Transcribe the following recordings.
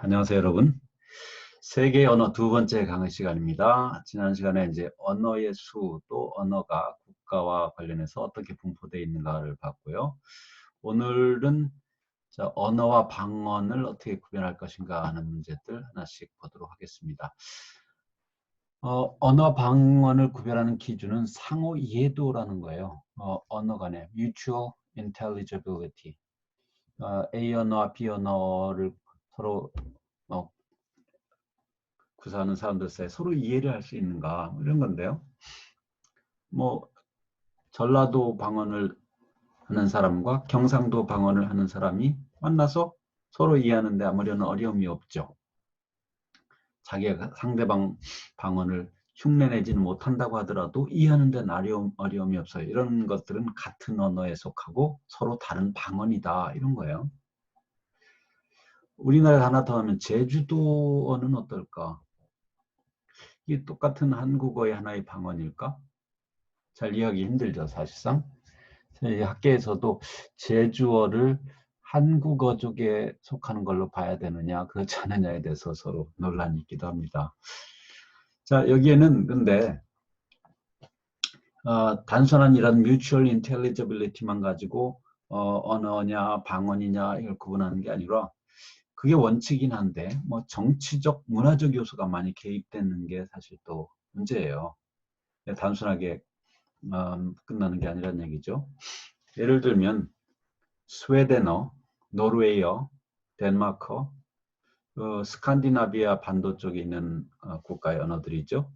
안녕하세요, 여러분. 세계 언어 두 번째 강의 시간입니다. 지난 시간에 이제 언어의 수, 또 언어가 국가와 관련해서 어떻게 분포되어 있는가를 봤고요. 오늘은 언어와 방언을 어떻게 구별할 것인가 하는 문제들 하나씩 보도록 하겠습니다. 언어 방언을 구별하는 기준은 상호 이해도라는 거예요. 언어 간의 mutual intelligibility. A 언어와 B 언어를 서로 구사하는 사람들 사이에 서로 이해를 할 수 있는가 이런 건데요. 뭐 전라도 방언을 하는 사람과 경상도 방언을 하는 사람이 만나서 서로 이해하는데 아무런 어려움이 없죠. 자기가 상대방 방언을 흉내내지는 못한다고 하더라도 이해하는 데는 어려움이 없어요. 이런 것들은 같은 언어에 속하고 서로 다른 방언이다 이런 거예요. 우리나라 하나 더 하면 제주도어는 어떨까? 이게 똑같은 한국어의 하나의 방언일까? 잘 이해하기 힘들죠, 사실상. 저희 학계에서도 제주어를 한국어 쪽에 속하는 걸로 봐야 되느냐, 그렇지 않느냐에 대해서 서로 논란이 있기도 합니다. 자, 여기에는 근데 단순한 이런 mutual intelligibility만 가지고 언어냐, 방언이냐 이걸 구분하는 게 아니라 그게 원칙이긴 한데 뭐 정치적, 문화적 요소가 많이 개입되는 게 사실 또 문제예요. 단순하게 끝나는 게 아니란 얘기죠. 예를 들면 스웨덴어, 노르웨이어, 덴마크어, 스칸디나비아 반도 쪽에 있는 국가의 언어들이죠.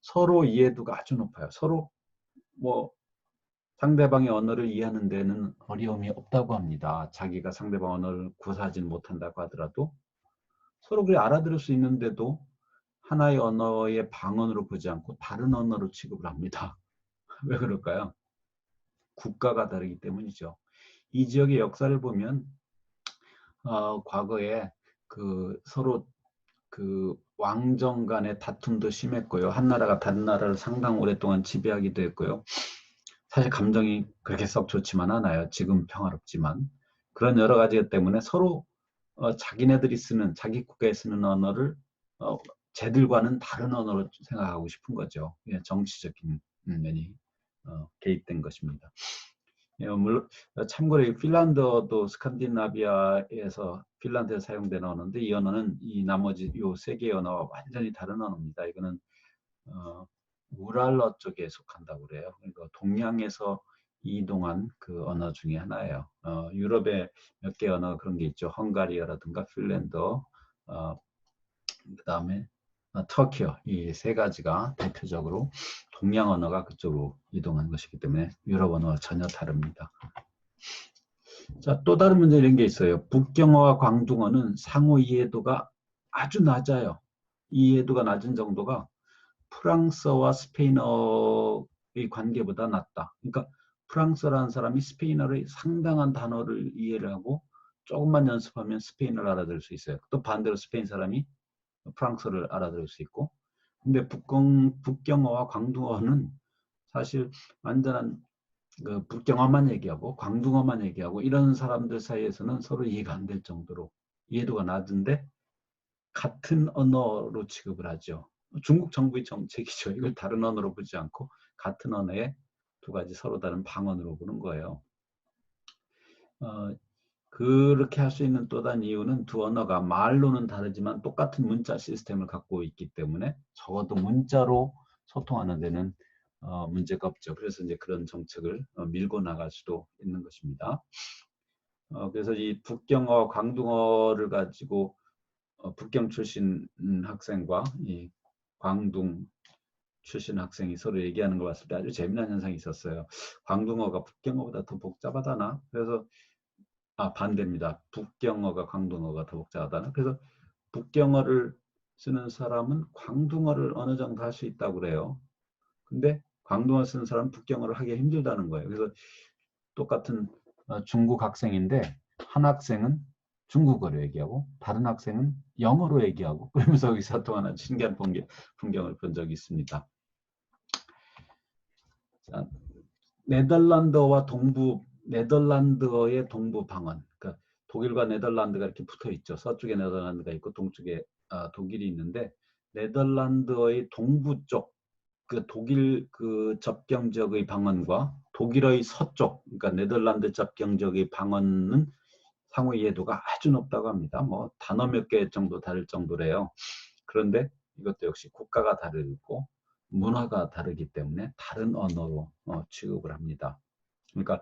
서로 이해도가 아주 높아요. 서로 뭐 상대방의 언어를 이해하는 데는 어려움이 없다고 합니다. 자기가 상대방 언어를 구사하지는 못한다고 하더라도 서로 그래 알아들을 수 있는데도 하나의 언어의 방언으로 보지 않고 다른 언어로 취급을 합니다. 왜 그럴까요? 국가가 다르기 때문이죠. 이 지역의 역사를 보면 과거에 서로 왕정 간의 다툼도 심했고요. 한 나라가 다른 나라를 상당히 오랫동안 지배하기도 했고요. 사실 감정이 그렇게 썩 좋지만 않아요. 지금 평화롭지만. 그런 여러 가지 때문에 서로 자기네들이 쓰는, 자기 국가에 쓰는 언어를 쟤들과는 다른 언어로 생각하고 싶은 거죠. 정치적인 면이 개입된 것입니다. 물론 참고로 핀란드어도 스칸디나비아에서 핀란드에 사용되는 언어인데 이 언어는 이 나머지 요 세 개의 언어와 완전히 다른 언어입니다. 이거는 우랄어 쪽에 속한다고 그래요. 그러니까 동양에서 이동한 그 언어 중에 하나예요. 유럽의 몇 개 언어 그런 게 있죠. 헝가리어라든가 핀란드어, 그다음에 터키어 이 세 가지가 대표적으로 동양 언어가 그쪽으로 이동한 것이기 때문에 유럽 언어와 전혀 다릅니다. 자, 또 다른 문제 이런 게 있어요. 북경어와 광둥어는 상호 이해도가 아주 낮아요. 이해도가 낮은 정도가 프랑스어와 스페인어의 관계보다 낮다. 그러니까 프랑스어라는 사람이 스페인어를 상당한 단어를 이해를 하고 조금만 연습하면 스페인어를 알아들을 수 있어요. 또 반대로 스페인 사람이 프랑스어를 알아들을 수 있고. 근데 북경어와 광둥어는 사실 완전한 북경어만 얘기하고 광둥어만 얘기하고 이런 사람들 사이에서는 서로 이해가 안 될 정도로 이해도가 낮은데 같은 언어로 취급을 하죠. 중국 정부의 정책이죠. 이걸 다른 언어로 보지 않고 같은 언어에 두 가지 서로 다른 방언으로 보는 거예요. 그렇게 할 수 있는 또 다른 이유는 두 언어가 말로는 다르지만 똑같은 문자 시스템을 갖고 있기 때문에 적어도 문자로 소통하는 데는 문제가 없죠. 그래서 이제 그런 정책을 밀고 나갈 수도 있는 것입니다. 그래서 이 북경어, 광둥어를 가지고 북경 출신 학생과 이 광둥 출신 학생이 서로 얘기하는 걸 봤을 때 아주 재미난 현상이 있었어요. 광둥어가 북경어보다 더 복잡하다나? 그래서 반대입니다. 북경어가 광둥어가 더 복잡하다나? 그래서 북경어를 쓰는 사람은 광둥어를 어느 정도 할 수 있다고 그래요. 근데 광둥어 쓰는 사람은 북경어를 하기 힘들다는 거예요. 그래서 똑같은 중국 학생인데 한 학생은 중국어로 얘기하고 다른 학생은 영어로 얘기하고 그러면서 의사소통하는 신기한 풍경을 본 적이 있습니다. 자, 네덜란드어의 동부 방언, 그러니까 독일과 네덜란드가 이렇게 붙어 있죠. 서쪽에 네덜란드가 있고 동쪽에 독일이 있는데 네덜란드의 동부 쪽 그 독일 그 접경 지역의 방언과 독일의 서쪽, 그러니까 네덜란드 접경 지역의 방언은 상호 이해도가 아주 높다고 합니다. 뭐 단어 몇 개 정도 다를 정도래요. 그런데 이것도 역시 국가가 다르고 문화가 다르기 때문에 다른 언어로 취급을 합니다. 그러니까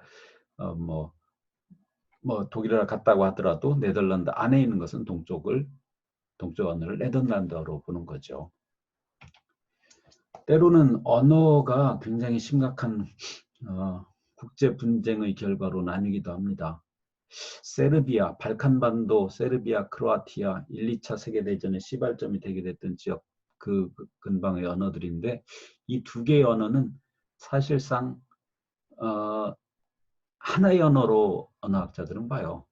뭐 독일어를 같다고 하더라도 네덜란드 안에 있는 것은 동쪽 언어를 네덜란드어로 보는 거죠. 때로는 언어가 굉장히 심각한 국제 분쟁의 결과로 나뉘기도 합니다. 세르비아, 발칸반도, 세르비아, 크로아티아 1, 2차 세계대전의 시발점이 되게 됐던 지역 그 근방의 언어들인데 이 두 개의 언어는 사실상 하나의 언어로 언어학자들은 봐요.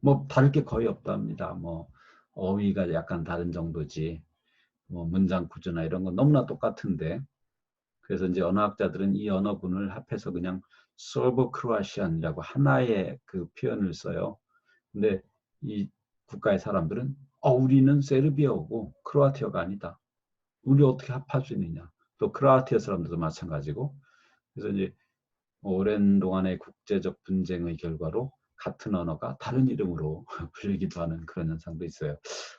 뭐 다를 게 거의 없답니다. 뭐 어휘가 약간 다른 정도지. 뭐 문장 구조나 이런 건 너무나 똑같은데 그래서 이제 언어학자들은 이 언어군을 합해서 그냥 서버 크로아시안이라고 하나의 그 표현을 써요. 근데 이 국가의 사람들은 우리는 세르비아어고 크로아티아가 아니다. 우리 어떻게 합할 수 있느냐. 또 크로아티아 사람들도 마찬가지고. 그래서 이제 오랜 동안의 국제적 분쟁의 결과로 같은 언어가 다른 이름으로 불리기도 하는 그런 현상도 있어요.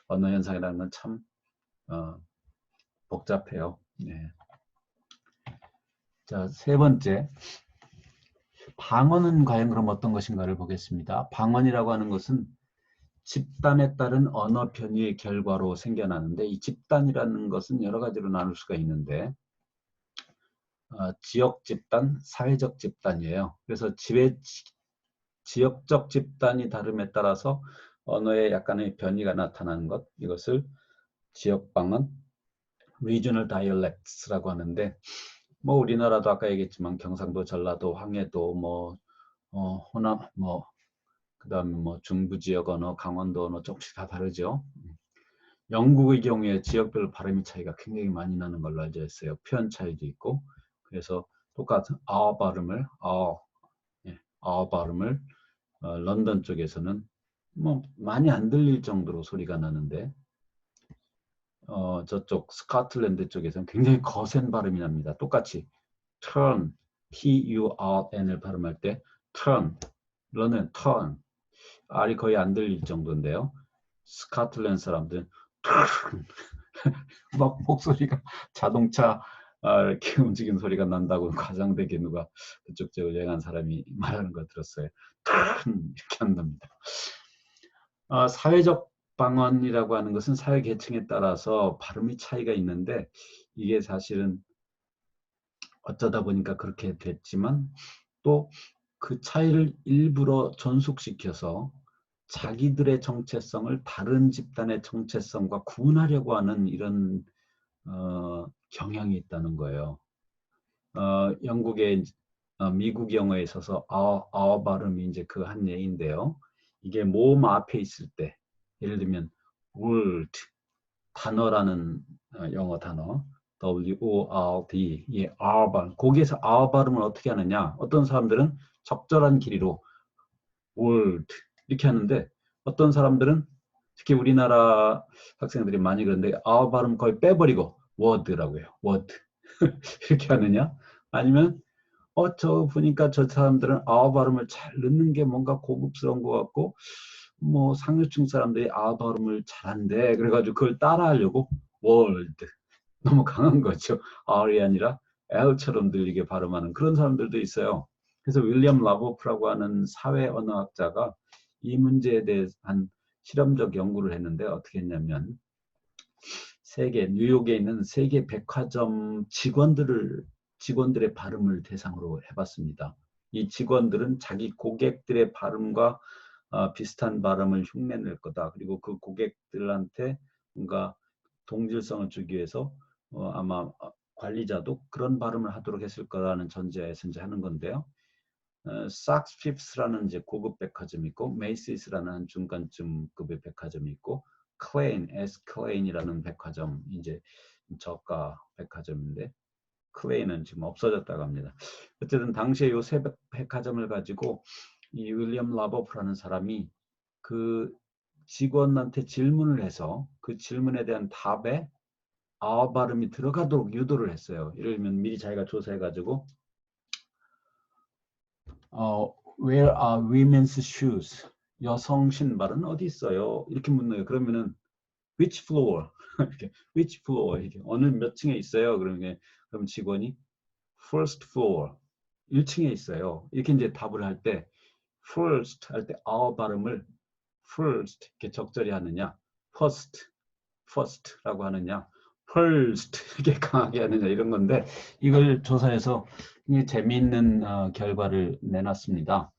언어 현상이라는 건 참 복잡해요. 네. 자, 세 번째. 방언은 과연 그럼 어떤 것인가를 보겠습니다. 방언이라고 하는 것은 집단에 따른 언어 변이의 결과로 생겨나는데 이 집단이라는 것은 여러 가지로 나눌 수가 있는데 지역 집단, 사회적 집단이에요. 그래서 지역적 집단이 다름에 따라서 언어에 약간의 변이가 나타나는 것, 이것을 지역 방언, regional dialects라고 하는데 뭐 우리나라도 아까 얘기했지만 경상도, 전라도, 황해도, 호남, 그다음에 뭐 중부 지역 언어, 강원도 언어 조금씩 다 다르죠. 영국의 경우에 지역별 발음의 차이가 굉장히 많이 나는 걸로 알려져 있어요. 표현 차이도 있고. 그래서 똑같은 발음을 발음을 런던 쪽에서는 뭐 많이 안 들릴 정도로 소리가 나는데 저쪽 스코틀랜드 쪽에서는 굉장히 거센 발음이 납니다. 똑같이 turn, T-U-R-N을 발음할 때 turn, run은 turn, R이 거의 안 들릴 정도인데요. 스코틀랜드 사람들은 막 목소리가 자동차 이렇게 움직이는 소리가 난다고 과장되게 누가 그쪽 지역을 여행한 사람이 말하는 걸 들었어요. 이렇게 한답니다. 사회적 방언이라고 하는 것은 사회 계층에 따라서 발음의 차이가 있는데 이게 사실은 어쩌다 보니까 그렇게 됐지만 또 그 차이를 일부러 전속시켜서 자기들의 정체성을 다른 집단의 정체성과 구분하려고 하는 이런 경향이 있다는 거예요. 영국의 미국 영어에 있어서 발음이 이제 그 한 예인데요. 이게 모음 앞에 있을 때 예를 들면 word 단어라는 영어 단어 W-O-R-D 이 R 발음 거기에서 R 발음을 어떻게 하느냐 어떤 사람들은 적절한 길이로 word 이렇게 하는데 어떤 사람들은 특히 우리나라 학생들이 많이 그러는데 R 발음 거의 빼버리고 word라고 해요. word 이렇게 하느냐 아니면 저 보니까 저 사람들은 아어 발음을 잘 넣는 게 뭔가 고급스러운 것 같고 뭐 상류층 사람들이 아어 발음을 잘한대 그래가지고 그걸 따라하려고 월드 너무 강한 거죠. R이 아니라 L처럼 들리게 발음하는 그런 사람들도 있어요. 그래서 윌리엄 라보프라고 하는 사회 언어학자가 이 문제에 대한 실험적 연구를 했는데 어떻게 했냐면 뉴욕에 있는 세계 백화점 직원들의 발음을 대상으로 해봤습니다. 이 직원들은 자기 고객들의 발음과 비슷한 발음을 흉내낼 거다. 그리고 그 고객들한테 뭔가 동질성을 주기 위해서 아마 관리자도 그런 발음을 하도록 했을 거라는 전제하에서 이제 하는 건데요. sak스 핍스라는 이제 고급 백화점이 있고 메이시스라는 중간쯤급의 백화점이 있고 클레인이라는 백화점 이제 저가 백화점인데 클레인은 지금 없어졌다고 합니다. 어쨌든 당시에 요 세 백화점을 가지고 이 윌리엄 라버프라는 사람이 그 직원한테 질문을 해서 그 질문에 대한 답에 아 발음이 들어가도록 유도를 했어요. 예를 들면 미리 자기가 조사해가지고 Where are women's shoes? 여성 신발은 어디 있어요? 이렇게 묻는 거예요. 그러면은 which floor? 이렇게 which floor? 이렇게 어느 몇 층에 있어요? 그럼 직원이 first floor 1층에 있어요. 이렇게 이제 답을 할 때 first 할 때 아 발음을 first 이렇게 적절히 하느냐, first라고 하느냐, first 이렇게 강하게 하느냐 이런 건데 이걸 조사해서 굉장히 재미있는 결과를 내놨습니다.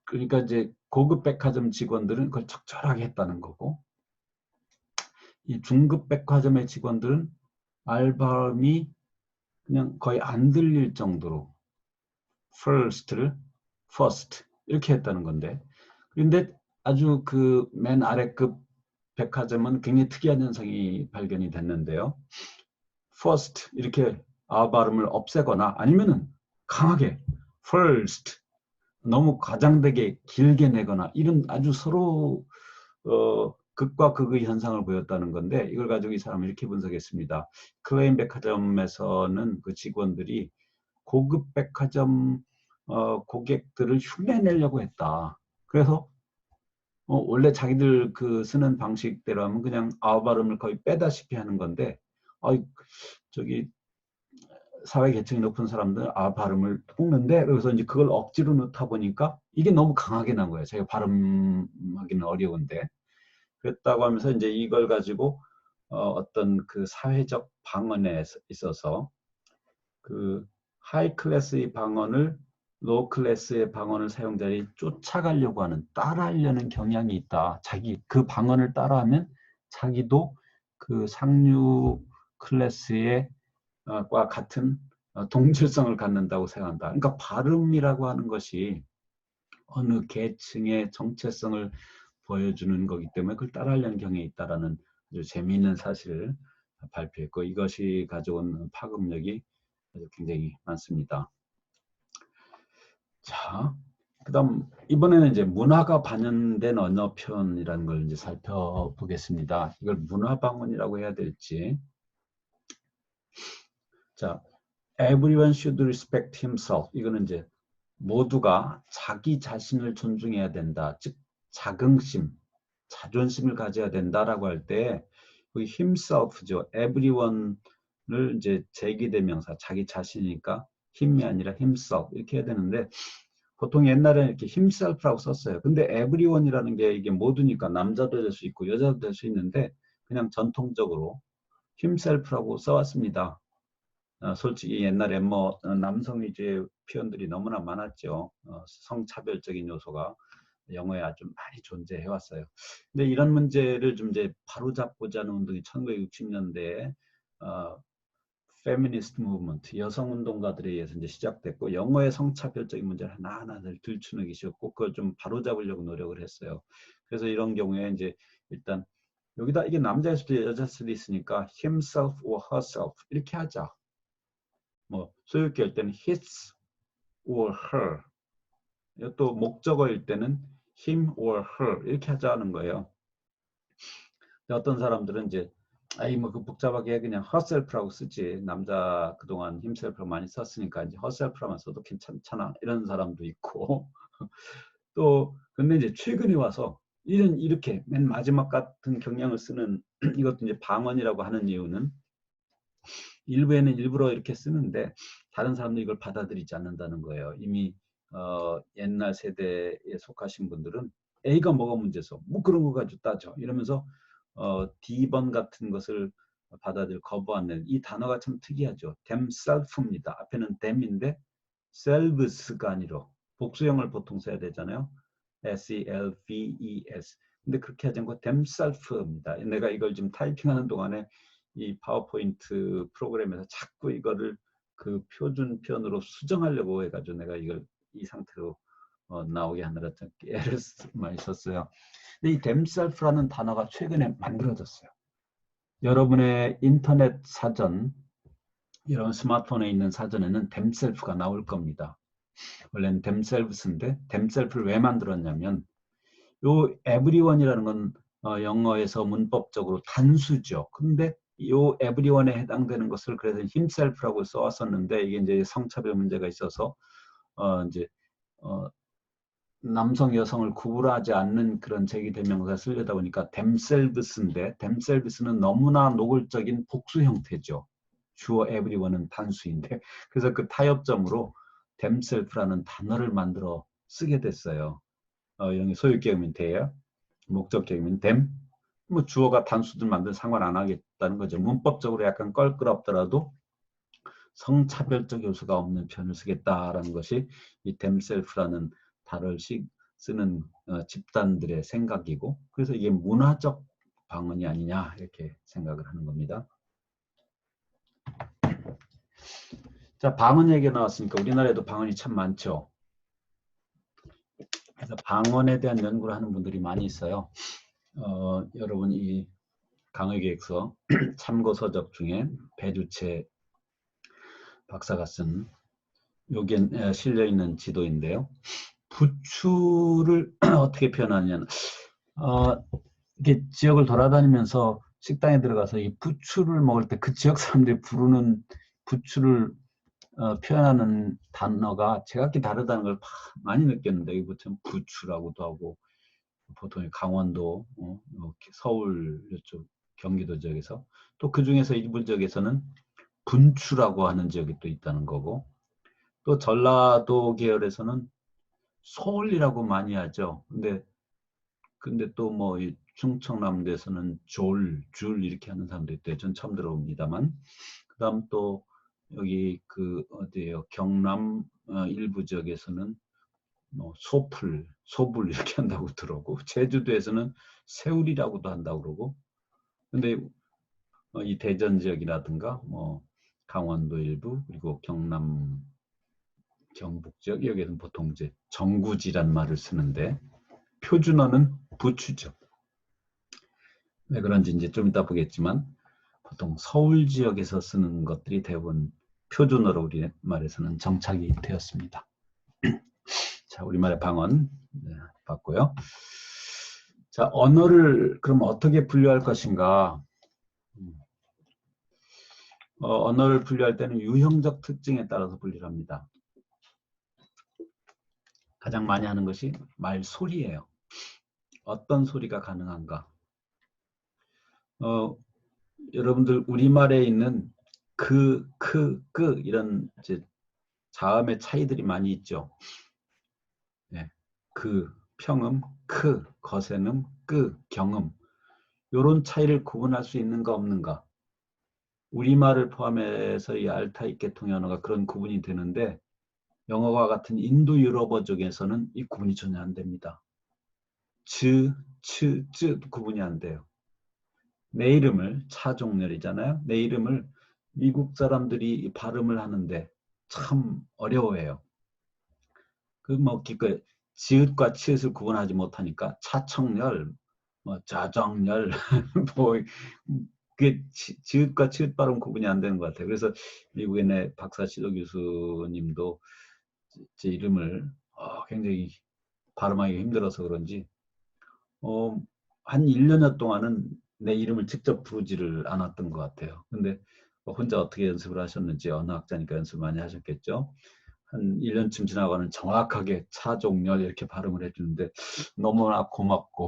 그러니까 이제 고급 백화점 직원들은 그걸 적절하게 했다는 거고 이 중급 백화점의 직원들은 알바음이 그냥 거의 안 들릴 정도로 first를 first 이렇게 했다는 건데 그런데 아주 그 맨 아래급 백화점은 굉장히 특이한 현상이 발견이 됐는데요. first 이렇게 아 발음을 없애거나 아니면은 강하게 first 너무 과장되게 길게 내거나 이런 아주 서로 극과 극의 현상을 보였다는 건데 이걸 가지고 이 사람은 이렇게 분석했습니다. 클레인 백화점에서는 그 직원들이 고급 백화점 고객들을 흉내내려고 했다. 그래서 원래 자기들 그 쓰는 방식대로 하면 그냥 아 발음을 거의 빼다시피 하는 건데 저기 사회 계층이 높은 사람들은 아 발음을 볶는데 그래서 이제 그걸 억지로 넣다 보니까 이게 너무 강하게 난 거예요. 제가 발음하기는 어려운데 그랬다고 하면서 이제 이걸 가지고 어떤 그 사회적 방언에 있어서 그 하이 클래스의 방언을 로우 클래스의 방언을 사용자들이 쫓아가려고 하는 따라하려는 경향이 있다. 자기 그 방언을 따라하면 자기도 그 상류 클래스의 과 같은 동질성을 갖는다고 생각한다. 그러니까 발음이라고 하는 것이 어느 계층의 정체성을 보여주는 거기 때문에 그걸 따라하려는 경향이 있다라는 아주 재미있는 사실을 발표했고 이것이 가져온 파급력이 아주 굉장히 많습니다. 자, 그다음 이번에는 이제 문화가 반영된 언어 표현이라는 걸 이제 살펴보겠습니다. 이걸 문화 방언이라고 해야 될지. 자, everyone should respect himself. 이거는 이제 모두가 자기 자신을 존중해야 된다. 즉 자긍심, 자존심을 가져야 된다라고 할 때 그 himself죠. everyone을 이제 제기대명사 자기 자신이니까 힘이 아니라 himself 이렇게 해야 되는데 보통 옛날에는 이렇게 himself라고 썼어요. 근데 everyone이라는 게 이게 모두니까 남자도 될 수 있고 여자도 될 수 있는데 그냥 전통적으로 himself라고 써왔습니다. 솔직히 옛날에 뭐 남성 위주의 표현들이 너무나 많았죠. 성차별적인 요소가 영어에 아주 많이 존재해 왔어요. 근데 이런 문제를 좀 이제 바로잡고자 하는 운동이 1960년대에 페미니스트 무브먼트 여성 운동가들에 의해서 이제 시작됐고 영어의 성차별적인 문제를 하나하나를 들추는 것이었고 그걸 좀 바로잡으려고 노력을 했어요. 그래서 이런 경우에 이제 일단 여기다 이게 남자일 수도 여자일 수도 있으니까 himself or herself 이렇게 하자. 뭐 소유격일 할 때는 his or her 또 목적어일 때는 him or her 이렇게 하자는 거예요. 어떤 사람들은 이제 뭐 그 복잡하게 그냥 herself라고 쓰지 남자 그동안 himself라고 많이 썼으니까 이제 herself라만 써도 괜찮잖아 이런 사람도 있고 또 근데 이제 최근에 와서 이렇게 맨 마지막 같은 경향을 쓰는 이것도 이제 방언이라고 하는 이유는 일부에는 일부러 이렇게 쓰는데 다른 사람들이 이걸 받아들이지 않는다는 거예요. 이미 옛날 세대에 속하신 분들은 A가 뭐가 문제서 뭐 그런 거 가지고 따져 이러면서 D번 같은 것을 거부하는 이 단어가 참 특이하죠. themself입니다. 앞에는 them인데 selves가 아니라 복수형을 보통 써야 되잖아요. selves. 근데 그렇게 하지 않고 themself입니다. 내가 이걸 지금 타이핑하는 동안에 이 파워포인트 프로그램에서 자꾸 이거를 그 표준 표현으로 수정하려고 해가지고 내가 이걸 이 상태로 나오게 하느라 좀 애를 많이 썼어요. 근데 이 themself라는 단어가 최근에 만들어졌어요. 여러분의 인터넷 사전, 이런 스마트폰에 있는 사전에는 themself가 나올 겁니다. 원래는 themselves인데 themself를 왜 만들었냐면 요 everyone이라는 건 영어에서 문법적으로 단수죠. 근데 요 everyone에 해당되는 것을 그래서 himself라고 써왔었는데 이게 이제 성차별 문제가 있어서 이제 남성 여성을 구분하지 않는 그런 제기대명사를 쓰려다 보니까 themselves인데 themselves는 너무나 노골적인 복수 형태죠. 주어 everyone은 단수인데 그래서 그 타협점으로 themself라는 단어를 만들어 쓰게 됐어요. 여기 소유격이면 the요. 목적격이면 them. 뭐 주어가 단수든 만든 상관 안 하겠다는 거죠. 문법적으로 약간 껄끄럽더라도 성차별적 요소가 없는 표현을 쓰겠다라는 것이 이 themself라는 단어를 쓰는 집단들의 생각이고 그래서 이게 문화적 방언이 아니냐 이렇게 생각을 하는 겁니다. 자, 방언 얘기 나왔으니까 우리나라에도 방언이 참 많죠. 그래서 방언에 대한 연구를 하는 분들이 많이 있어요. 여러분 이 강의계획서 참고서적 중에 배주채 박사가 쓴 여기에 실려있는 지도인데요. 부추를 어떻게 표현하냐면 이렇게 지역을 돌아다니면서 식당에 들어가서 이 부추를 먹을 때 그 지역 사람들이 부르는 부추를 표현하는 단어가 제각기 다르다는 걸 많이 느꼈는데 이거 참 부추라고도 하고 보통 강원도, 서울 이쪽 경기도 지역에서 또 그 중에서 일부 지역에서는 분추라고 하는 지역이 또 있다는 거고 또 전라도 계열에서는 소울이라고 많이 하죠. 근데 또 뭐 충청남도에서는 줄 이렇게 하는 사람도 있대요. 전 처음 들어봅니다만. 그다음 또 여기 그 어디예요? 경남 일부 지역에서는 뭐 소불 이렇게 한다고 들어오고 제주도에서는 새우리라고도 한다고 그러고 근데 이 대전 지역이라든가 뭐 강원도 일부 그리고 경남 경북 지역 여기에는 보통 이제 정구지란 말을 쓰는데 표준어는 부추죠. 왜 그런지 이제 좀 이따 보겠지만 보통 서울 지역에서 쓰는 것들이 대부분 표준어로 우리말에서는 정착이 되었습니다. 자, 우리말의 방언 봤고요. 자, 언어를 그럼 어떻게 분류할 것인가? 언어를 분류할 때는 유형적 특징에 따라서 분류를 합니다. 가장 많이 하는 것이 말소리예요. 어떤 소리가 가능한가? 여러분들 우리말에 있는 그, 그 이런 이제 자음의 차이들이 많이 있죠. 네. 그, 평음, 거세음, 경음 이런 차이를 구분할 수 있는가 없는가? 우리말을 포함해서 이 알타익 계통의 언어가 그런 구분이 되는데 영어와 같은 인도 유럽어 쪽에서는 이 구분이 전혀 안 됩니다. 쯔 구분이 안 돼요. 내 이름을 차종렬이잖아요. 내 이름을 미국 사람들이 발음을 하는데 참 어려워해요. 뭐 기껏 지읒과 치읒을 구분하지 못하니까 차청렬, 뭐 자정렬, 뭐 그게 지읒과 치읒 발음 구분이 안 되는 것 같아요. 그래서 미국의 내 박사 시도 교수님도 제 이름을 굉장히 발음하기 힘들어서 그런지 한 1년여 동안은 내 이름을 직접 부르지를 않았던 것 같아요. 근데 혼자 어떻게 연습을 하셨는지 어느 학자니까 연습 많이 하셨겠죠. 한 1년쯤 지나가는 정확하게 차종렬 이렇게 발음을 해주는데 너무나 고맙고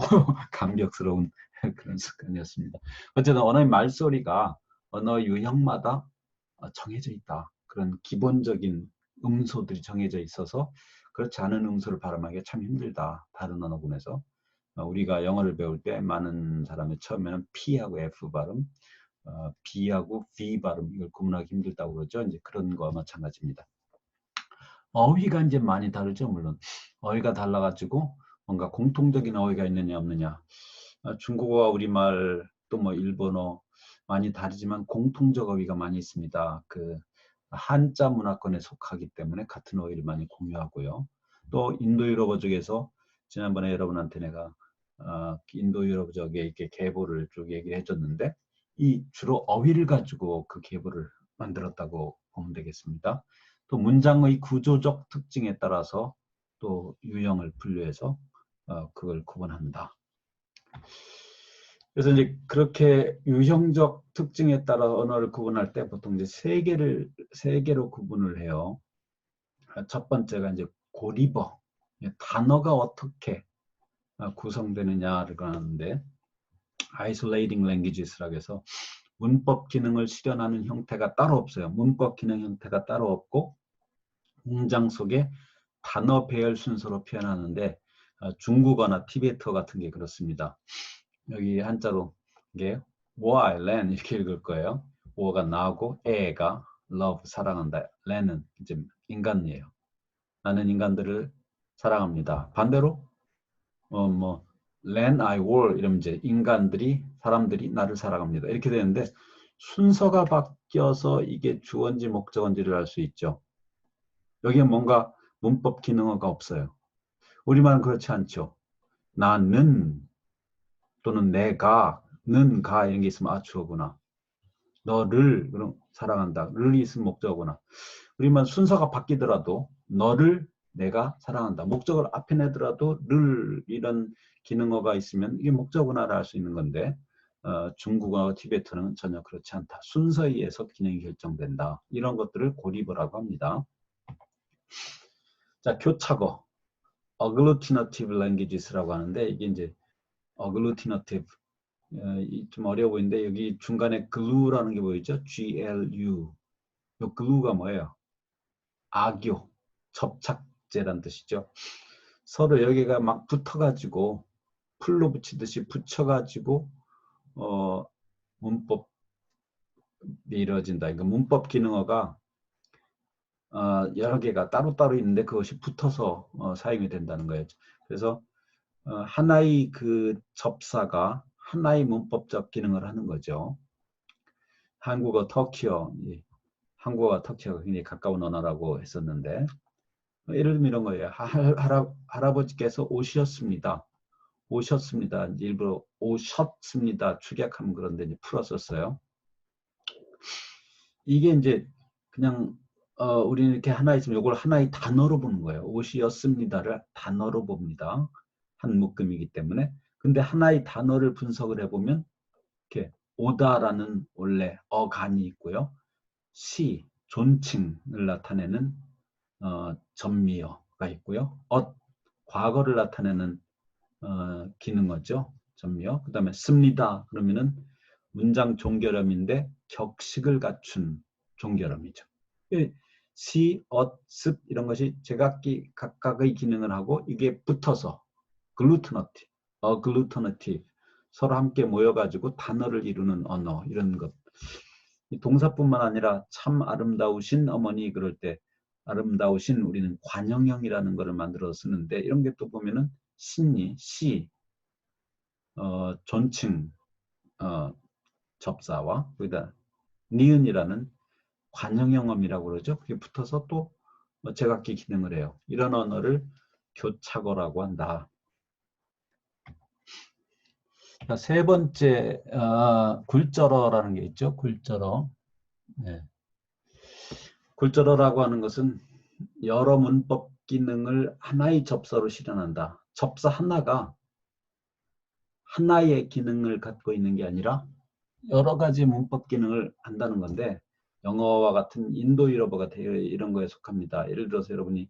감격스러운 그런 습관이었습니다. 어쨌든 언어의 말소리가 언어 유형마다 정해져 있다. 그런 기본적인 음소들이 정해져 있어서 그렇지 않은 음소를 발음하기가 참 힘들다. 다른 언어군에서. 우리가 영어를 배울 때 많은 사람이 처음에는 P하고 F 발음, B하고 V 발음 이걸 구분하기 힘들다고 그러죠. 이제 그런 거와 마찬가지입니다. 어휘가 이제 많이 다르죠. 물론 어휘가 달라가지고 뭔가 공통적인 어휘가 있느냐 없느냐. 중국어와 우리말 또 뭐 일본어 많이 다르지만 공통적 어휘가 많이 있습니다. 그 한자 문화권에 속하기 때문에 같은 어휘를 많이 공유하고요. 또 인도 유럽어 쪽에서 지난번에 여러분한테 내가 인도 유럽 쪽에 이렇게 계보를 쭉 얘기를 해줬는데 이 주로 어휘를 가지고 그 계보를 만들었다고 보면 되겠습니다. 또 문장의 구조적 특징에 따라서 또 유형을 분류해서 그걸 구분한다. 그래서 이제 그렇게 유형적 특징에 따라 언어를 구분할 때 보통 이제 세 개로 구분을 해요. 첫 번째가 이제 고리버, 단어가 어떻게 구성되느냐를 하는데 isolating languages라고 해서 문법 기능을 실현하는 형태가 따로 없어요. 문법 기능 형태가 따로 없고 문장 속에 단어 배열 순서로 표현하는데 중국어나 티베트어 같은 게 그렇습니다. 여기 한자로 이게 와, 렌 이렇게 읽을 거예요. 워가 나고 에가 love 사랑한다. 렌은 이제 인간이에요. 나는 인간들을 사랑합니다. 반대로 len I were 이러면 이제 인간들이 사람들이 나를 사랑합니다. 이렇게 되는데 순서가 바뀌어서 이게 주어인지 목적어인지를 알 수 있죠. 여기에 뭔가 문법 기능어가 없어요. 우리말은 그렇지 않죠. 나는 또는 내가 는 가 이런 게 있으면 주어구나. 너를 그럼 사랑한다. 를 있으면 목적어구나. 우리말 순서가 바뀌더라도 너를 내가 사랑한다. 목적어를 앞에 내더라도 를 이런 기능어가 있으면 이게 목적어구나를 알 수 있는 건데 중국어, 티베트는 전혀 그렇지 않다. 순서에 의해서 기능이 결정된다. 이런 것들을 고리버라고 합니다. 자, 교차어, agglutinative languages라고 하는데 이게 이제 agglutinative 좀 어려워 보이는데 여기 중간에 glue라는 게 보이죠? G-L-U. 이 glue가 뭐예요? 악교, 접착제란 뜻이죠. 서로 여기가 막 붙어가지고 풀로 붙이듯이 붙여가지고 문법이 이루어진다. 그러니까 문법 기능어가 여러 개가 따로따로 있는데 그것이 붙어서 사용이 된다는 거예요. 그래서 하나의 그 접사가 하나의 문법적 기능을 하는 거죠. 한국어, 터키어, 한국어와 터키어가 굉장히 가까운 언어라고 했었는데 예를 들면 이런 거예요. 할아버지께서 오셨습니다. 오셨습니다. 일부러 오셨습니다. 축약하면 그런데 이제 풀었었어요. 이게 이제 그냥 우리는 이렇게 하나 있으면 이걸 하나의 단어로 보는 거예요. 오시었습니다를 단어로 봅니다. 한 묶음이기 때문에. 근데 하나의 단어를 분석을 해보면 이렇게 오다라는 원래 어간이 있고요. 시, 존칭을 나타내는 전미어가 있고요. 과거를 나타내는 기능어죠. 전미어. 그 다음에 씁니다. 그러면은 문장 종결음인데 격식을 갖춘 종결음이죠. 시, 습 이런 것이 제각기 각각의 기능을 하고 이게 붙어서 글루터너티브, 서로 함께 모여가지고 단어를 이루는 언어 이런 것. 이 동사뿐만 아니라 참 아름다우신 어머니 그럴 때 아름다우신 우리는 관형형이라는 것을 만들어 쓰는데 이런 게 또 보면은 신이, 시, 존칭, 접사와 거기다 니은이라는 관형형음이라고 그러죠. 그게 붙어서 또 제각기 기능을 해요. 이런 언어를 교차어라고 한다. 자, 세 번째 굴절어라는 게 있죠. 굴절어. 네. 굴절어라고 하는 것은 여러 문법 기능을 하나의 접사로 실현한다. 접사 하나가 하나의 기능을 갖고 있는 게 아니라 여러 가지 문법 기능을 한다는 건데 영어와 같은 인도 유럽어가 이런 거에 속합니다. 예를 들어서 여러분이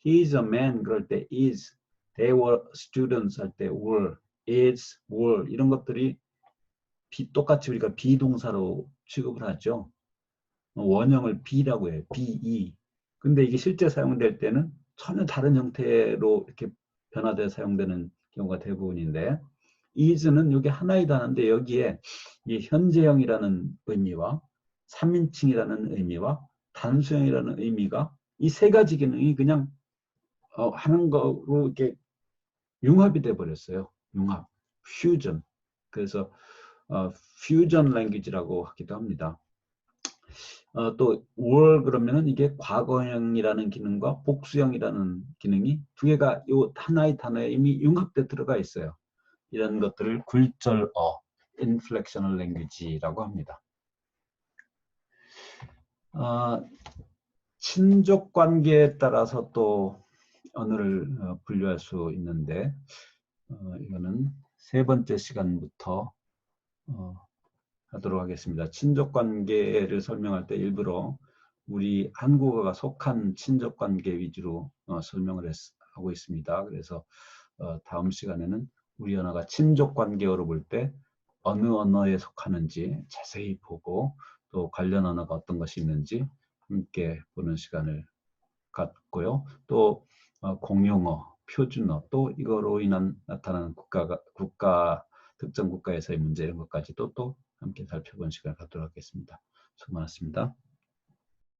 he is a man 그럴 때 is, they were students 할 때 were, is, were 이런 것들이 똑같이 우리가 비동사로 취급을 하죠. 원형을 be라고 해요. be. 근데 이게 실제 사용될 때는 전혀 다른 형태로 이렇게 변화되어 사용되는 경우가 대부분인데 is는 이게 하나의 단어인데 여기에 이 현재형이라는 의미와 3인칭이라는 의미와 단수형이라는 의미가 이 세 가지 기능이 그냥 하는 거로 이렇게 융합이 돼 버렸어요. 융합, 퓨전. 그래서 퓨전 랭귀지라고 하기도 합니다. 또 were 그러면은 이게 과거형이라는 기능과 복수형이라는 기능이 두 개가 이 하나의 단어에 이미 융합돼 들어가 있어요. 이런 것들을 굴절어, inflectional language라고 합니다. 친족 관계에 따라서 또 언어를 분류할 수 있는데 이거는 세 번째 시간부터 하도록 하겠습니다. 친족관계를 설명할 때 일부러 우리 한국어가 속한 친족관계 위주로 설명을 하고 있습니다. 그래서 다음 시간에는 우리 언어가 친족관계어로 볼 때 어느 언어에 속하는지 자세히 보고 또 관련 언어가 어떤 것이 있는지 함께 보는 시간을 갖고요. 또 공용어, 표준어, 또 이거로 인한 나타나는 특정 국가에서의 문제 이런 것까지도 또 함께 살펴본 시간을 갖도록 하겠습니다. 수고 많았습니다.